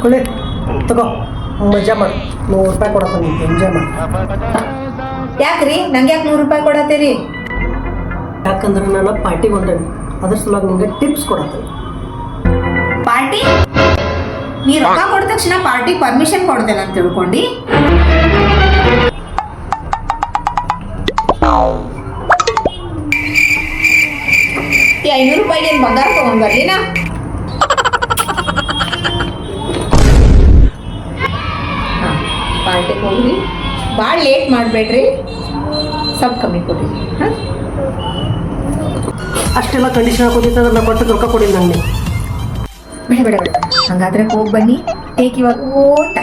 ಕೊಳ್ಳಿ ತಗೋ ಮಜಾ ಮಾಡಿ ₹100 ಕೊಡತ್ತ ನಿಂಗೆ ಎಂಜಾಯ್ ಮಾಡಿ. ಯಾಕ್ರಿ ನಂಗೆ ಯಾಕೆ ₹100 ಕೊಡತ್ತೀರಿ? ಯಾಕಂದ್ರೆ ನಾನು ಪಾರ್ಟಿಗೆ ಹೊಂಟೇನಿ, ಅದ್ರ ಸಲುವಾಗಿ ನಿಂಗೆ ಟಿಪ್ಸ್ ಕೊಡತ್ತೀನಿ. ಪಾರ್ಟಿ? ನೀ ರೊಕ್ಕ ಕೊಟ್ಟ ತಕ್ಷಣ ಪಾರ್ಟಿ ಪರ್ಮಿಷನ್ ಕೊಡ್ತೇನೆ ಅಂತ ತಿಳ್ಕೊಂಡು ಈ ₹500 ಏನು ಬಂಗಾರ ತಗೊಂಡ್ ಬರ್ಲಿನಾ? ಪಾರ್ಟಿಗೆ ಹೋಗ್ರಿ, ಭಾಳ ಲೇಟ್ ಮಾಡಬೇಡ್ರಿ, ಸ್ವಲ್ಪ ಕಮ್ಮಿ ಕೊಡ್ರಿ. ಹಾಂ, ಅಷ್ಟೆಲ್ಲ ಕಂಡೀಷನ್ ಹಾಕೋದಿತ್ತಂದ್ರೆ ನಾ ಕೊಟ್ಟು ರೊಕ್ಕ ಕೊಡಿಲ್ಲ ನಂಗೆ. ಬೇಡ ಬೇಡ ಬೇಡ, ಹಂಗಾದ್ರೆ ಹೋಗಿ ಬನ್ನಿ. ಟೇಕ್ ಇವಾಗ ಓಟ